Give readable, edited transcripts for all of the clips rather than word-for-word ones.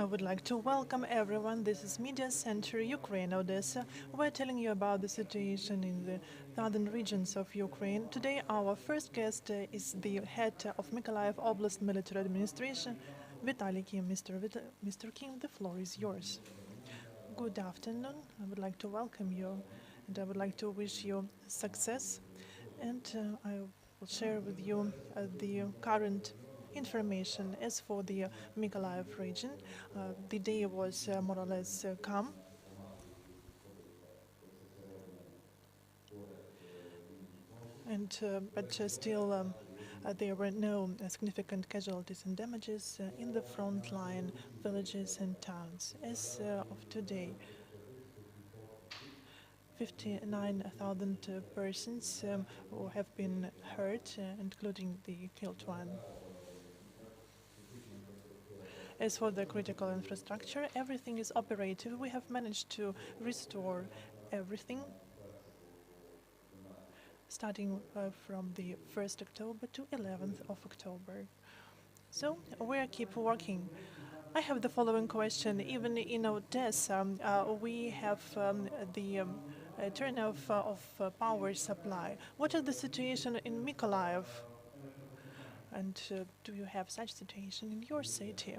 I would like to welcome everyone. This is Media Center Ukraine, Odessa. We're telling you about the situation in the southern regions of Ukraine. Today, our first guest is the head of Mykolaiv Oblast military administration, Vitaly Kim. Mr. Kim, the floor is yours. Good afternoon. I would like to welcome you, and I would like to wish you success. And I will share with you the current information. As for the Mykolaiv region, the day was more or less calm, and but still there were no significant casualties and damages in the frontline villages and towns. As of today, 59,000 persons who have been hurt, including the killed one. As for the critical infrastructure, everything is operative. We have managed to restore everything starting from the 1st October to 11th of October. So we keep working. I have the following question. Even in Odessa, we have the turn off of power supply. What is the situation in Mykolaiv? And do you have such situation in your city?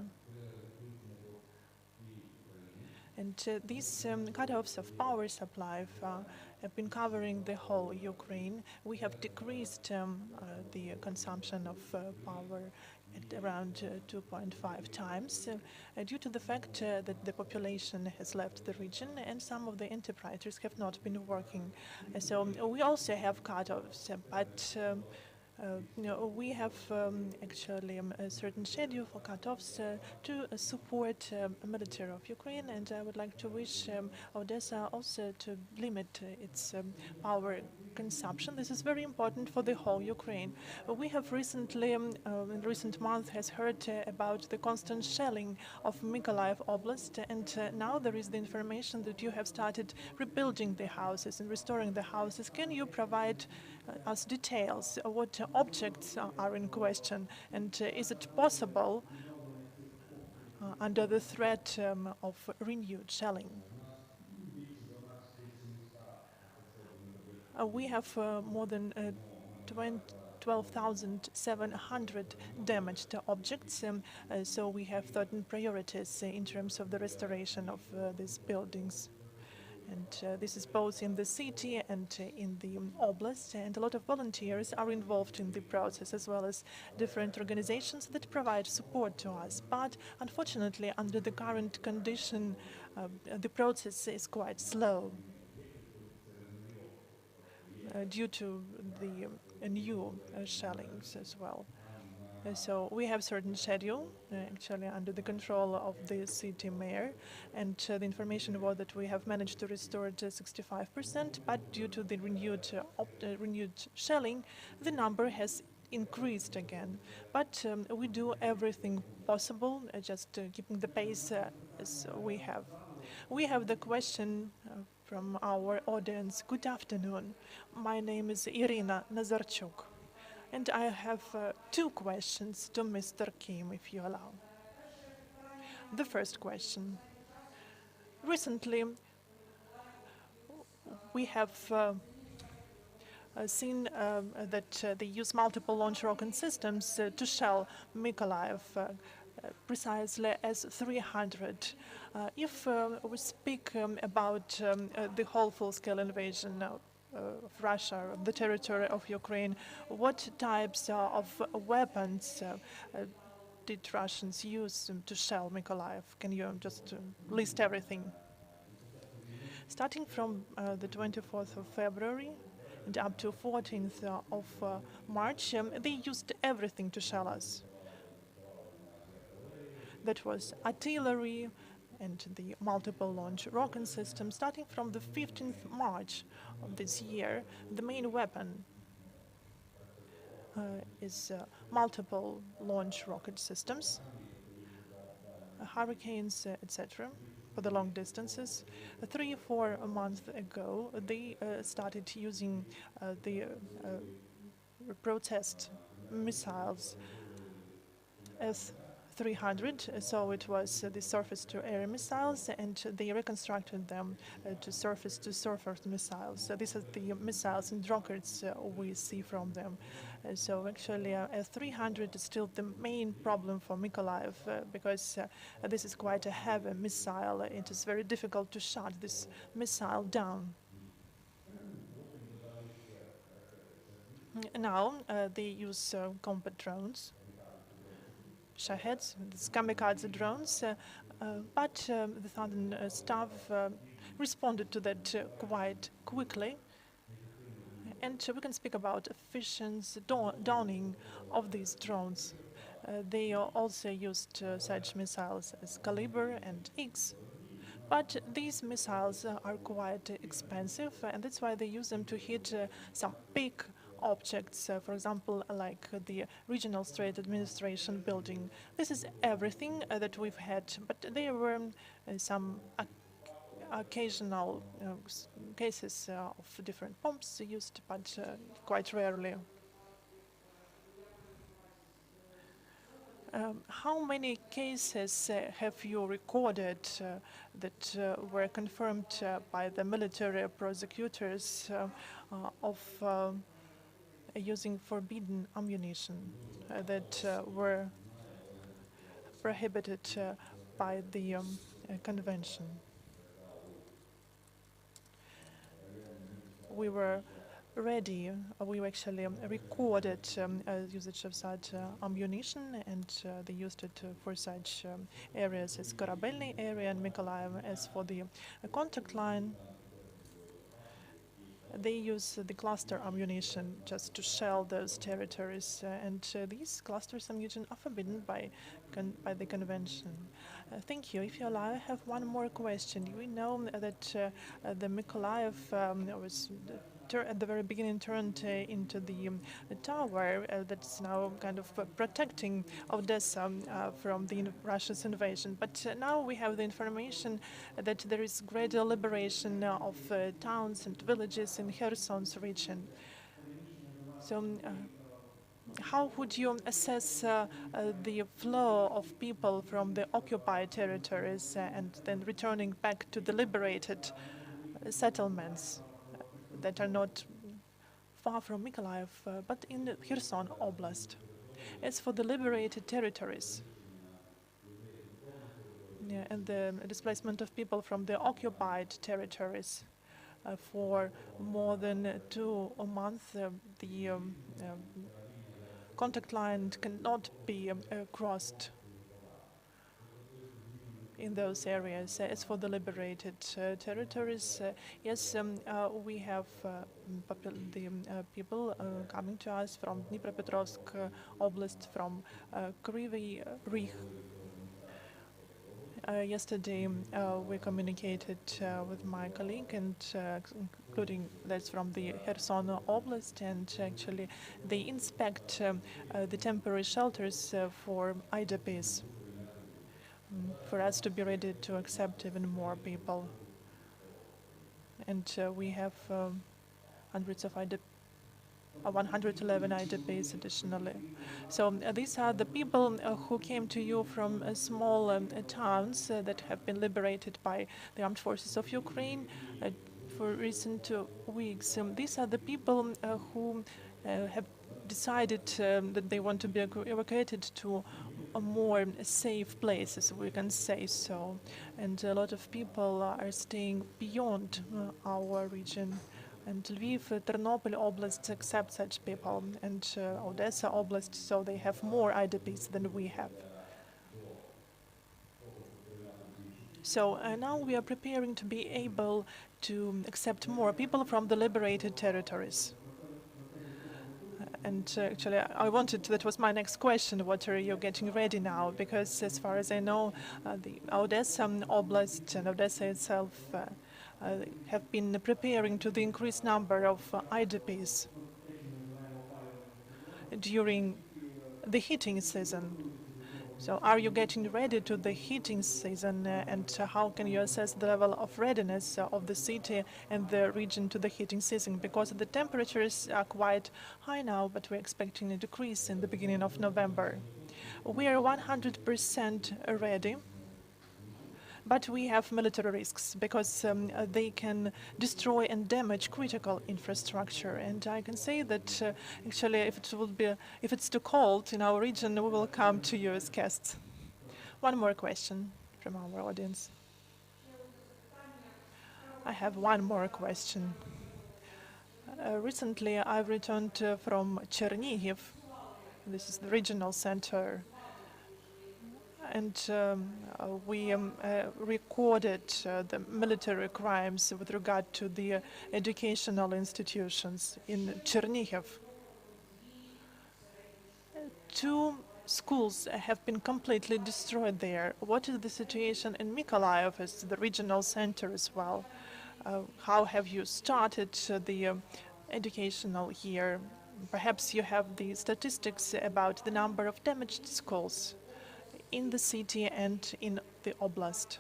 And these cutoffs of power supply have been covering the whole Ukraine. We have decreased the consumption of power at around 2.5 times due to the fact that the population has left the region and some of the enterprises have not been working. So we also have cutoffs, but we have actually a certain schedule for cutoffs to support military of Ukraine, and I would like to wish Odessa also to limit its power consumption. This is very important for the whole Ukraine. We have recently, in recent months, has heard about the constant shelling of Mykolaiv Oblast, and now there is the information that you have started rebuilding the houses and restoring the houses. Can you provide us details? What objects are in question, and is it possible under the threat of renewed shelling? We have more than 12,700 damaged objects, so we have certain priorities in terms of the restoration of these buildings. And this is both in the city and in the oblast, and a lot of volunteers are involved in the process, as well as different organizations that provide support to us. But unfortunately, under the current condition, the process is quite slow due to the new shellings as well. So we have certain schedule, actually under the control of the city mayor, and the information was that we have managed to restore it to 65%, but due to the renewed shelling, the number has increased again. But we do everything possible, just keeping the pace as we have. We have the question from our audience. Good afternoon. My name is Irina Nazarchuk. And I have two questions to Mr. Kim, if you allow. The first question. Recently, we have seen that they use multiple launch rocket systems to shell Mykolaiv, precisely S-300. If we speak about the whole full-scale invasion of Russia, the territory of Ukraine, what types of weapons did Russians use to shell Mykolaiv? Can you just list everything? Starting from the 24th of February and up to 14th of March, they used everything to shell us. That was artillery and the multiple launch rocket system. Starting from the 15th March of this year, the main weapon is multiple launch rocket systems, hurricanes, etc., for the long distances. 3 or 4 months ago, they started using the protest missiles 300, so it was the surface-to-air missiles, and they reconstructed them to surface-to-surface missiles. So these are the missiles and rockets we see from them. So actually, S-300 is still the main problem for Mykolaiv because this is quite a heavy missile. It is very difficult to shut this missile down. Now they use combat drones, Shaheds, these kamikaze drones, but the southern staff responded to that quite quickly. And we can speak about efficient downing of these drones. They also used such missiles as Caliber and X. But these missiles are quite expensive, and that's why they use them to hit some big objects, for example, like the Regional State Administration building. This is everything that we've had, but there were some occasional cases of different bombs used, but quite rarely. How many cases have you recorded that were confirmed by the military prosecutors of using forbidden ammunition that were prohibited by the convention? We were ready. We actually recorded usage of such ammunition, and they used it for such areas as Korabelny area and Mykolaiv. As for the contact line, they use the cluster ammunition just to shell those territories, and these clusters ammunition are forbidden by the convention. Thank you. If you allow, I have one more question. We know that the Mykolaiv was at the very beginning turned into the tower that's now kind of protecting Odessa from Russia's invasion. But now we have the information that there is greater liberation of towns and villages in Kherson's region. So how would you assess the flow of people from the occupied territories and then returning back to the liberated settlements that are not far from Mykolaiv, but in the Kherson Oblast? As for the liberated territories, and the displacement of people from the occupied territories, for more than 2 months, the contact line cannot be crossed in those areas. As for the liberated territories, yes, we have the people coming to us from Dnipropetrovsk Oblast, from Kryvyi Rih. Yesterday, we communicated with my colleague, and including that's from the Kherson Oblast, and actually they inspect the temporary shelters for IDPs, for us to be ready to accept even more people. And we have hundreds of 111 IDPs additionally. So these are the people who came to you from small towns that have been liberated by the armed forces of Ukraine for recent weeks. These are the people who have decided that they want to be evacuated to a more safe places, we can say so. And a lot of people are staying beyond our region. And Lviv, Ternopil Oblast accept such people, and Odessa Oblast, so they have more IDPs than we have. So now we are preparing to be able to accept more people from the liberated territories. And actually, that was my next question, what are you getting ready now? Because as far as I know, the Odessa Oblast and Odessa itself have been preparing to the increased number of IDPs during the heating season. So are you getting ready to the heating season, and how can you assess the level of readiness of the city and the region to the heating season? Because the temperatures are quite high now, but we're expecting a decrease in the beginning of November. We are 100% ready, but we have military risks because they can destroy and damage critical infrastructure. And I can say that actually, if it's too cold in our region, we will come to you as guests. One more question from our audience. I have one more question. Recently, I returned from Chernihiv. This is the regional center, and we recorded the military crimes with regard to the educational institutions in Chernihiv. Two schools have been completely destroyed there. What is the situation in Mykolaiv as the regional center as well? How have you started the educational year? Perhaps you have the statistics about the number of damaged schools in the city and in the oblast.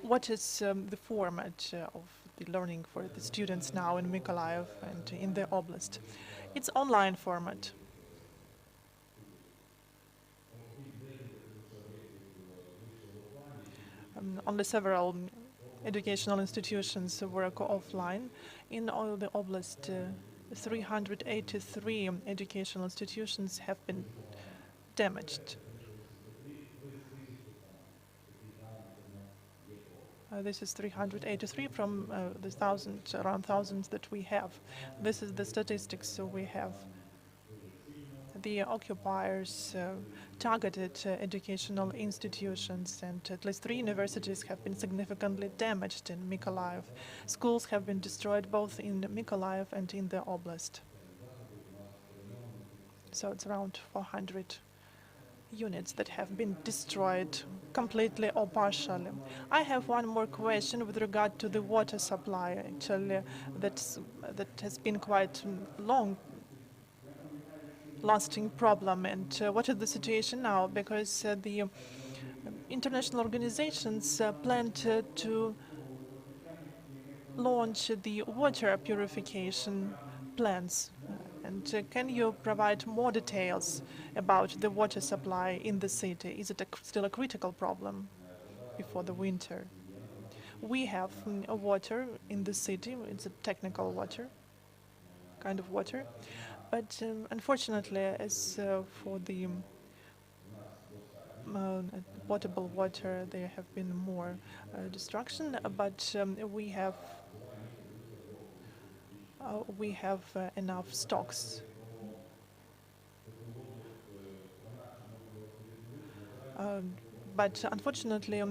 What is the format of the learning for the students now in Mykolaiv and in the oblast? It's online format. Only several educational institutions work offline. In all the oblast, 383 educational institutions have been damaged. This is 383 from the around thousands that we have. This is the statistics we have. The occupiers targeted educational institutions, and at least 3 universities have been significantly damaged in Mykolaiv. Schools have been destroyed both in Mykolaiv and in the oblast. So it's around 400 units that have been destroyed completely or partially. I have one more question with regard to the water supply. Actually, that has been quite long lasting problem. And what is the situation now? Because the international organizations planned to launch the water purification plants. And can you provide more details about the water supply in the city? Is it still a critical problem before the winter? We have water in the city. It's a technical water, kind of water. But unfortunately, as for the potable water, there have been more destruction. But we have enough stocks. But unfortunately,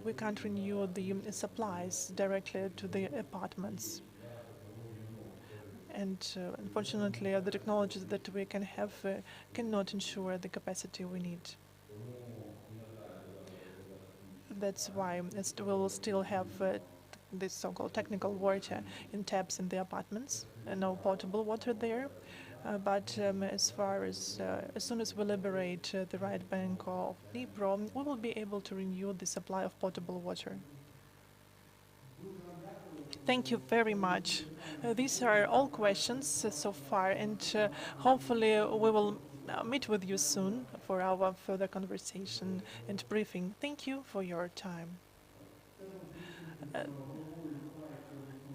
we can't renew the supplies directly to the apartments. And unfortunately, the technologies that we can have cannot ensure the capacity we need. That's why we will still have this so-called technical water in taps in the apartments, and no potable water there. But as soon as we liberate the right bank of Dnipro, we will be able to renew the supply of potable water. Thank you very much. These are all questions so far, and hopefully we will meet with you soon for our further conversation and briefing. Thank you for your time.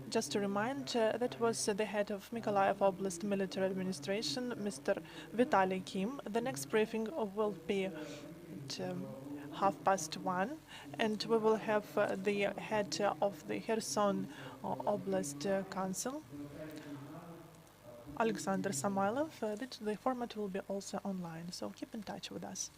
Just to remind, that was the head of Mykolaiv Oblast Military Administration, Mr. Vitaly Kim. The next briefing will be at 1:30, and we will have the head of the Kherson Oblast Council, Alexander Samoilov. The format will be also online, so keep in touch with us.